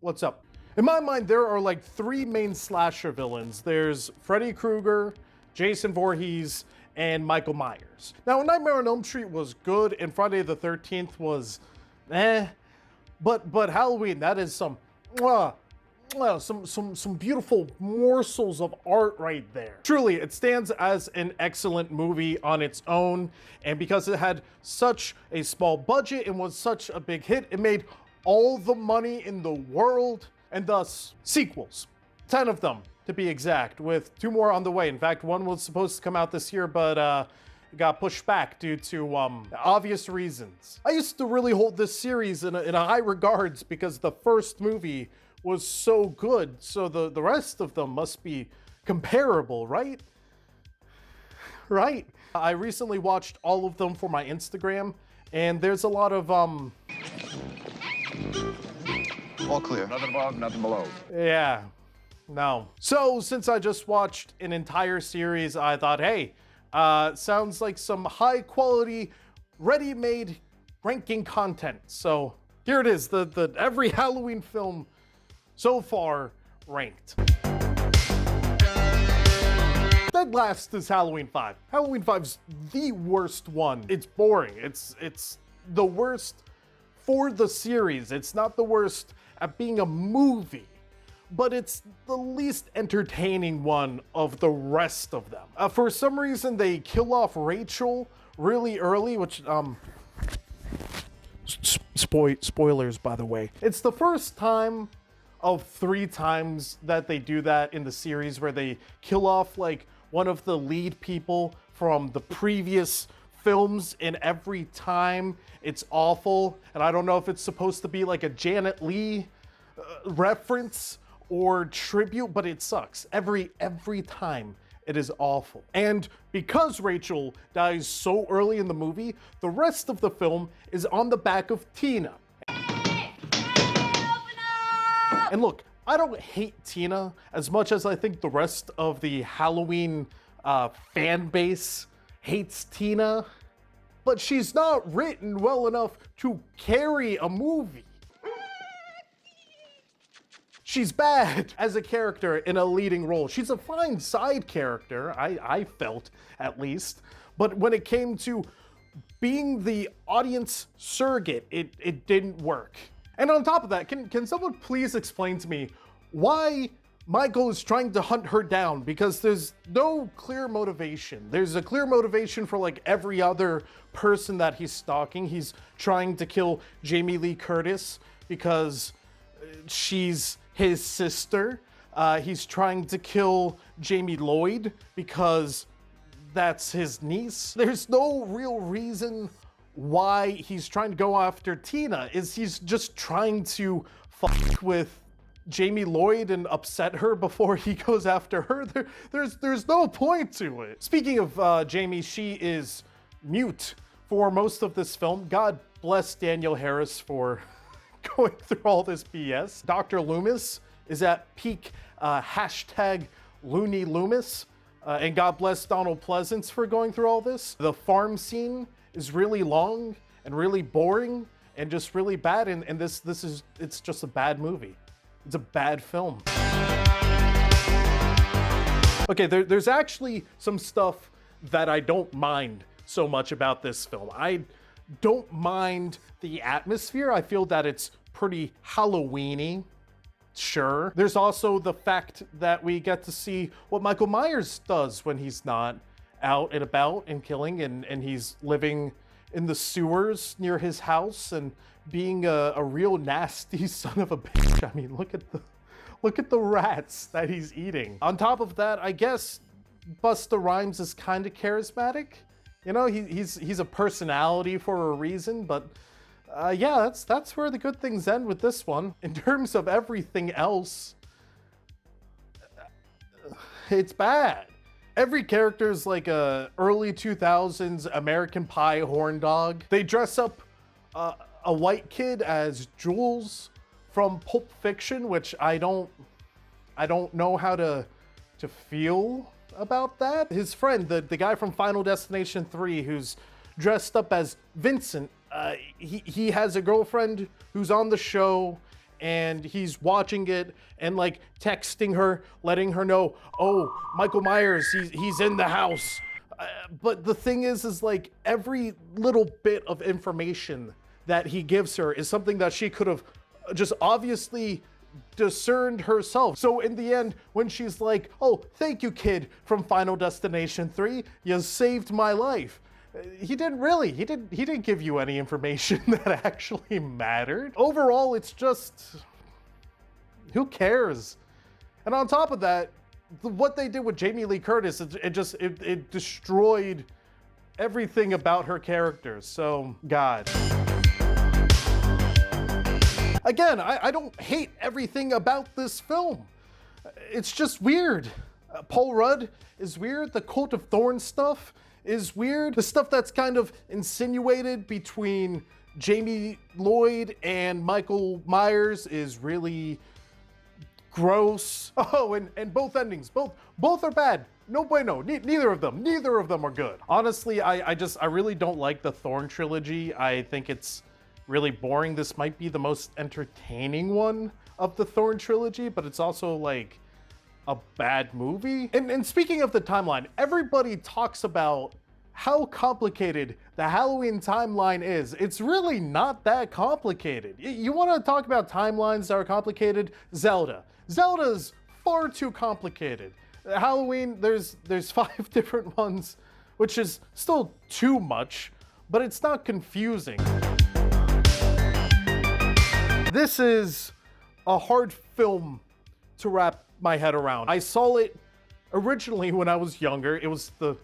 what's up? In my mind, there are like three main slasher villains. There's Freddy Krueger, Jason Voorhees, and Michael Myers. Now, Nightmare on Elm Street was good, and Friday the 13th was but Halloween, that is some beautiful morsels of art right there. Truly, it stands as an excellent movie on its own, and because it had such a small budget and was such a big hit, it made all the money in the world, and thus sequels. 10 of them, to be exact, with 2 more on the way. In fact, one was supposed to come out this year, but it got pushed back due to obvious reasons. I used to really hold this series in a high regards because the first movie was so good, so the rest of them must be comparable, right? Right. I recently watched all of them for my Instagram, and there's a lot of all clear. Nothing above, nothing below. Yeah, no. So since I just watched an entire series, I thought, hey, sounds like some high quality, ready-made ranking content. So here it is, the every Halloween film so far ranked. Dead last is Halloween 5. Halloween 5's the worst one. It's boring. It's the worst for the series. It's not the worst at being a movie, but it's the least entertaining one of the rest of them. For some reason, they kill off Rachel really early, which, spoilers, by the way. It's the first time of 3 times that they do that in the series, where they kill off, like, one of the lead people from the previous films, and every time it's awful. And I don't know if it's supposed to be like a Janet Leigh reference or tribute, but it sucks. Every time it is awful. And because Rachel dies so early in the movie, the rest of the film is on the back of Tina. And look, I don't hate Tina as much as I think the rest of the Halloween fan base hates Tina, but she's not written well enough to carry a movie. She's bad as a character in a leading role. She's a fine side character, I felt at least, but when it came to being the audience surrogate, it didn't work. And on top of that, can someone please explain to me why Michael is trying to hunt her down? Because there's no clear motivation. There's a clear motivation for like every other person that he's stalking. He's trying to kill Jamie Lee Curtis because she's his sister. He's trying to kill Jamie Lloyd because that's his niece. There's no real reason why he's trying to go after Tina. He's just trying to fuck with Jamie Lloyd and upset her before he goes after her. There's no point to it. Speaking of Jamie, she is mute for most of this film. God bless Danielle Harris for going through all this BS. Dr. Loomis is at peak hashtag Looney Loomis. And God bless Donald Pleasance for going through all this. The farm scene is really long and really boring and just really bad. And it's just a bad movie. It's a bad film. Okay, there's actually some stuff that I don't mind so much about this film. I don't mind the atmosphere. I feel that it's pretty Halloween-y, sure. There's also the fact that we get to see what Michael Myers does when he's not out and about and killing, and he's living in the sewers near his house and being a real nasty son of a bitch. I mean, look at the rats that he's eating. On top of that, I guess Busta Rhymes is kind of charismatic. You know, he's a personality for a reason, but yeah, that's where the good things end with this one. In terms of everything else, it's bad. Every character is like a early 2000s American Pie horn dog. They dress up a white kid as Jules from Pulp Fiction, which I don't know how to feel about that. His friend, the guy from Final Destination 3, who's dressed up as Vincent, he has a girlfriend who's on the show, and he's watching it and like texting her, letting her know, oh, Michael Myers, he's in the house. But the thing is like every little bit of information that he gives her is something that she could have just obviously discerned herself. So in the end, when she's like, oh, thank you, kid from Final Destination 3, you saved my life. He didn't give you any information that actually mattered. Overall, it's just, who cares? And on top of that, what they did with Jamie Lee Curtis, it destroyed everything about her character. So, God. Again, I don't hate everything about this film. It's just weird. Paul Rudd is weird. The Cult of Thorns stuff is weird. The stuff that's kind of insinuated between Jamie Lloyd and Michael Myers is really gross. Oh, and both endings, both are bad. No bueno, neither of them are good. Honestly, I really don't like the Thorn trilogy. I think it's really boring. This might be the most entertaining one of the Thorn trilogy, but it's also like a bad movie. And speaking of the timeline, everybody talks about how complicated the Halloween timeline is. It's really not that complicated. You want to talk about timelines that are complicated? Zelda's far too complicated. Halloween, there's 5 different ones, which is still too much, but it's not confusing. This is a hard film to wrap my head around. I saw it originally when I was younger. It was the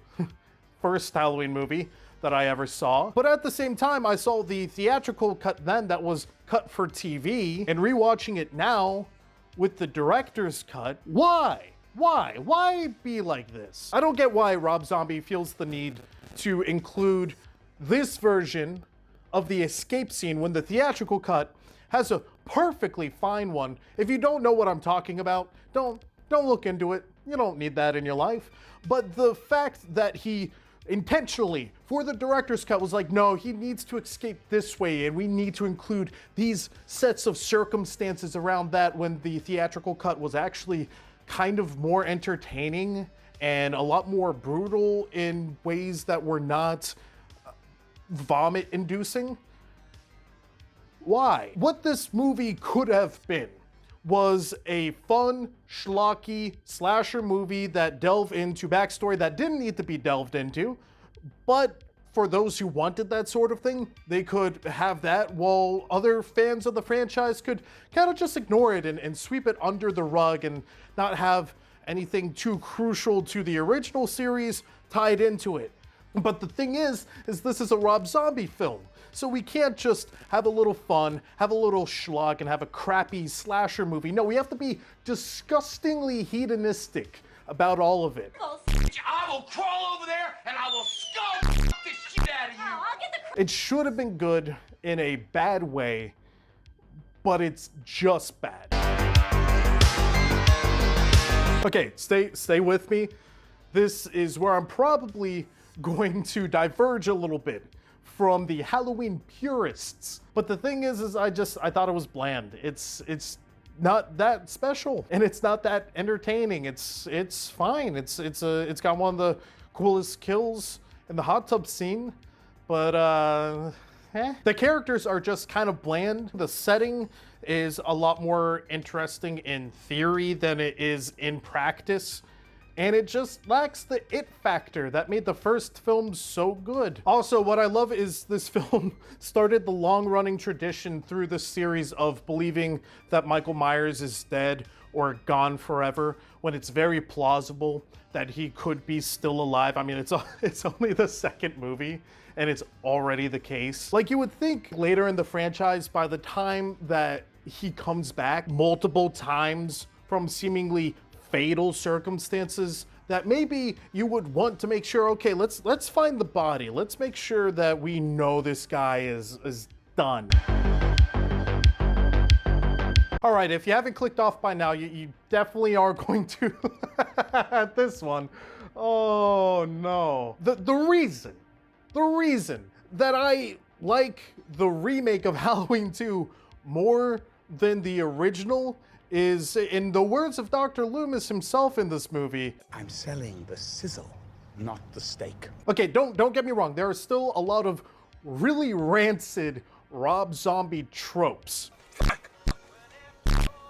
first Halloween movie that I ever saw. But at the same time, I saw the theatrical cut then that was cut for TV, and rewatching it now with the director's cut. Why? Why be like this? I don't get why Rob Zombie feels the need to include this version of the escape scene when the theatrical cut has a perfectly fine one. If you don't know what I'm talking about, don't look into it. You don't need that in your life. But the fact that he intentionally, for the director's cut, was like, no, he needs to escape this way, and we need to include these sets of circumstances around that, when the theatrical cut was actually kind of more entertaining and a lot more brutal in ways that were not vomit-inducing. Why? What this movie could have been was a fun, schlocky slasher movie that delved into backstory that didn't need to be delved into, but for those who wanted that sort of thing, they could have that, while other fans of the franchise could kind of just ignore it and sweep it under the rug and not have anything too crucial to the original series tied into it. But the thing is this is a Rob Zombie film. So we can't just have a little fun, have a little schlock, and have a crappy slasher movie. No, we have to be disgustingly hedonistic about all of it. I will crawl over there and I will skull the shit out of you. It should have been good in a bad way, but it's just bad. Okay, stay with me. This is where I'm probably going to diverge a little bit from the Halloween purists. But the thing is I thought it was bland. It's not that special, and it's not that entertaining. It's fine. It's got one of the coolest kills in the hot tub scene, but the characters are just kind of bland. The setting is a lot more interesting in theory than it is in practice. And it just lacks the it factor that made the first film so good. Also, what I love is this film started the long-running tradition through the series of believing that Michael Myers is dead or gone forever, when it's very plausible that he could be still alive. I mean, it's only the second movie, and it's already the case. Like, you would think later in the franchise, by the time that he comes back multiple times from seemingly fatal circumstances, that maybe you would want to make sure, okay, let's find the body. Let's make sure that we know this guy is done. All right, if you haven't clicked off by now, you definitely are going to at this one. Oh no. The reason that I like the remake of Halloween 2 more than the original is, in the words of Dr. Loomis himself in this movie, I'm selling the sizzle, not the steak. okay, don't get me wrong, there are still a lot of really rancid Rob Zombie tropes.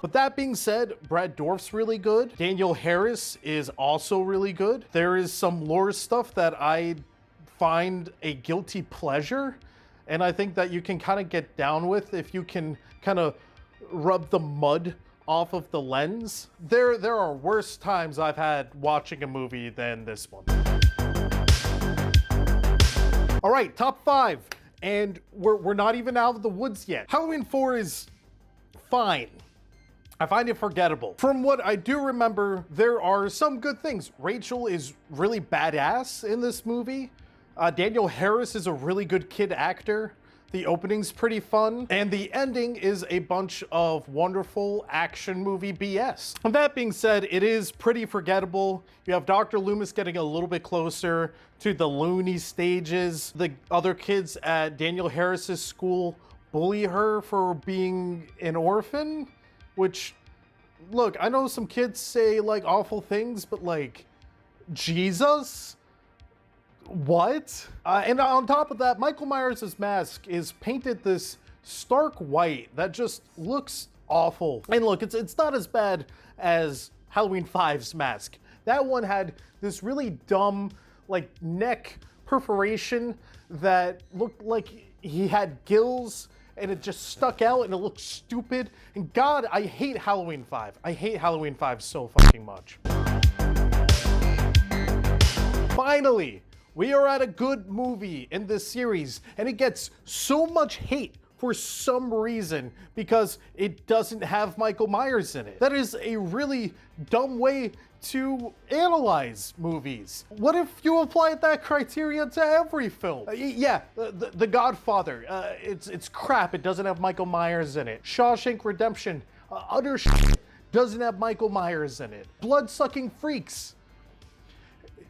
But that being said, Brad Dourif's really good. Danielle Harris is also really good. There is some lore stuff that I find a guilty pleasure, and I think that you can kind of get down with if you can kind of rub the mud off of the lens. There are worse times I've had watching a movie than this one. All right, top 5, and we're not even out of the woods yet. Halloween 4 is fine. I find it forgettable. From what I do remember, there are some good things. Rachel is really badass in this movie. Danielle Harris is a really good kid actor. The opening's pretty fun. And the ending is a bunch of wonderful action movie BS. And that being said, it is pretty forgettable. You have Dr. Loomis getting a little bit closer to the loony stages. The other kids at Danielle Harris's school bully her for being an orphan. Which, look, I know some kids say like awful things, but like, Jesus? What? And on top of that, Michael Myers' mask is painted this stark white that just looks awful. And look, it's not as bad as Halloween 5's mask. That one had this really dumb, like, neck perforation that looked like he had gills, and it just stuck out and it looked stupid. And God, I hate Halloween 5. I hate Halloween 5 so fucking much. Finally, we are at a good movie in this series, and it gets so much hate for some reason because it doesn't have Michael Myers in it. That is a really dumb way to analyze movies. What if you applied that criteria to every film? Yeah, the Godfather, it's crap. It doesn't have Michael Myers in it. Shawshank Redemption, utter shit, doesn't have Michael Myers in it. Blood-sucking Freaks,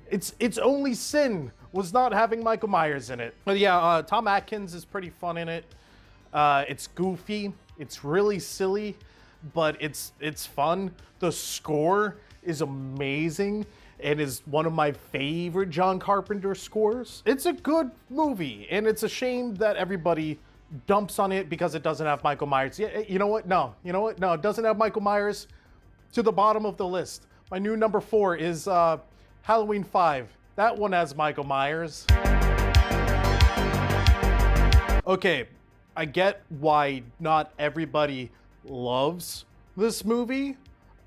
its only sin was not having Michael Myers in it. But yeah, Tom Atkins is pretty fun in it. It's goofy, it's really silly, but it's fun. The score is amazing and is one of my favorite John Carpenter scores. It's a good movie, and it's a shame that everybody dumps on it because it doesn't have Michael Myers. Yeah, you know what? No, it doesn't have Michael Myers. To the bottom of the list. My new number 4 is Halloween 5. That one has Michael Myers. Okay, I get why not everybody loves this movie.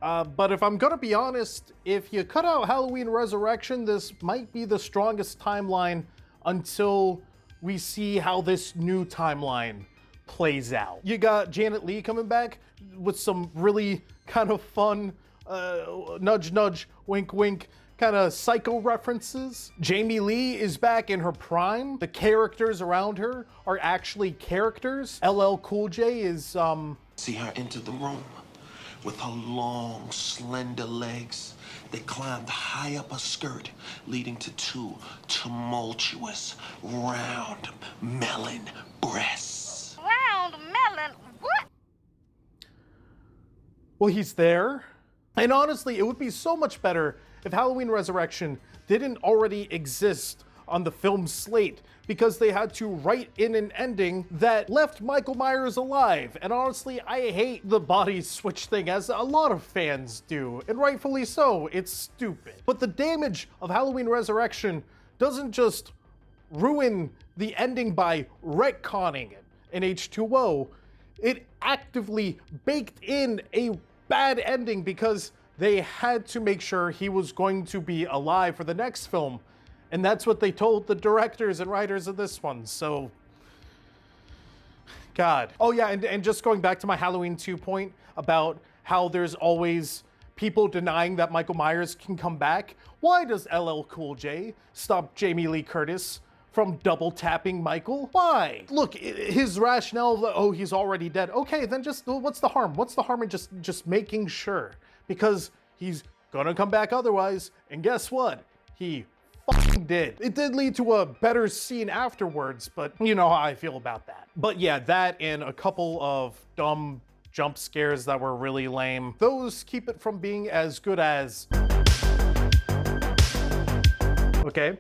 But if I'm gonna be honest, if you cut out Halloween Resurrection, this might be the strongest timeline until we see how this new timeline plays out. You got Janet Leigh coming back with some really kind of fun, nudge nudge, wink wink, kind of psycho references. Jamie Lee is back in her prime. The characters around her are actually characters. LL Cool J is, See her enter the room with her long, slender legs. They climbed high up her skirt, leading to 2 tumultuous, round melon breasts. Round melon? What? well, he's there. And honestly, it would be so much better if Halloween Resurrection didn't already exist on the film slate, because they had to write in an ending that left Michael Myers alive. And honestly, I hate the body switch thing, as a lot of fans do, and rightfully so. It's stupid. But the damage of Halloween Resurrection doesn't just ruin the ending by retconning it in H2O. It actively baked in a bad ending because they had to make sure he was going to be alive for the next film. And that's what they told the directors and writers of this one, so... God. Oh yeah, and just going back to my Halloween 2 point about how there's always people denying that Michael Myers can come back. Why does LL Cool J stop Jamie Lee Curtis from double tapping Michael? Why? Look, his rationale, oh, he's already dead. Okay, then just, what's the harm? What's the harm in just making sure? Because he's gonna come back otherwise, and guess what? He fucking did. It did lead to a better scene afterwards, but you know how I feel about that. But yeah, that and a couple of dumb jump scares that were really lame. Those keep it from being as good as... Okay,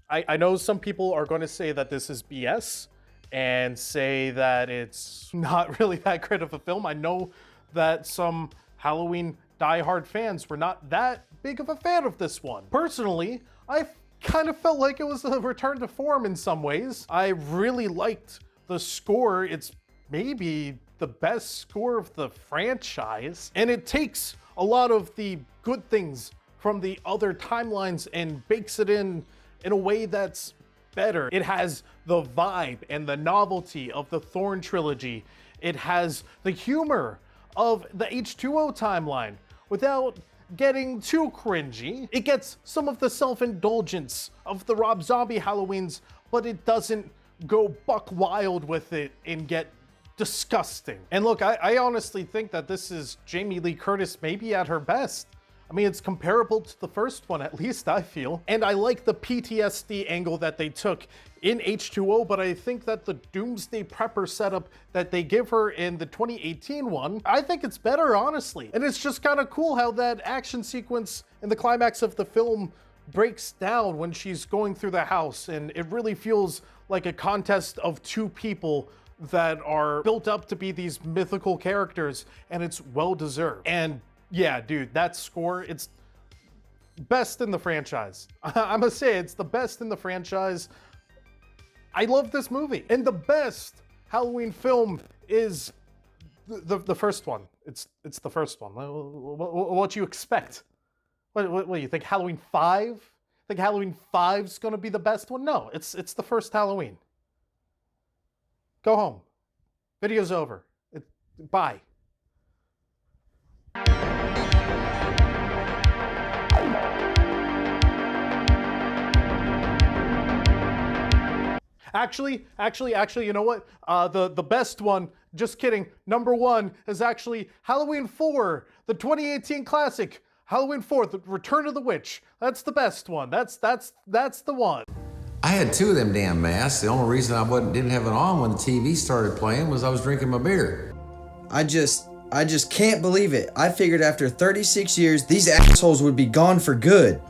I know some people are going to say that this is BS and say that it's not really that great of a film. I know that some Halloween diehard fans were not that big of a fan of this one. Personally, I kind of felt like it was a return to form in some ways. I really liked the score. It's maybe the best score of the franchise, and it takes a lot of the good things from the other timelines and bakes it in a way that's better. It has the vibe and the novelty of the Thorn trilogy. It has the humor of the H2O timeline without getting too cringy. It gets some of the self-indulgence of the Rob Zombie Halloweens, but it doesn't go buck wild with it and get disgusting. And look, I honestly think that this is Jamie Lee Curtis maybe at her best. I mean, it's comparable to the first one, at least I feel. And I like the PTSD angle that they took in H2O, but I think that the Doomsday Prepper setup that they give her in the 2018 one, I think it's better, honestly. And it's just kind of cool how that action sequence in the climax of the film breaks down when she's going through the house, and it really feels like a contest of two people that are built up to be these mythical characters, and it's well-deserved. And yeah, dude, that score, it's best in the franchise. I must say, it's the best in the franchise. I love this movie. And the best Halloween film is the first one. It's the first one. What you expect? What do you think, Halloween 5? Think Halloween 5's gonna be the best one? No, it's the first Halloween. Go home. Video's over. Bye. Actually, you know what? The best one, just kidding, number one is actually Halloween 4, the 2018 classic. Halloween 4, The Return of the Witch. That's the best one. That's the one. I had 2 of them damn masks. The only reason I didn't have it on when the TV started playing was I was drinking my beer. I just can't believe it. I figured after 36 years, these assholes would be gone for good.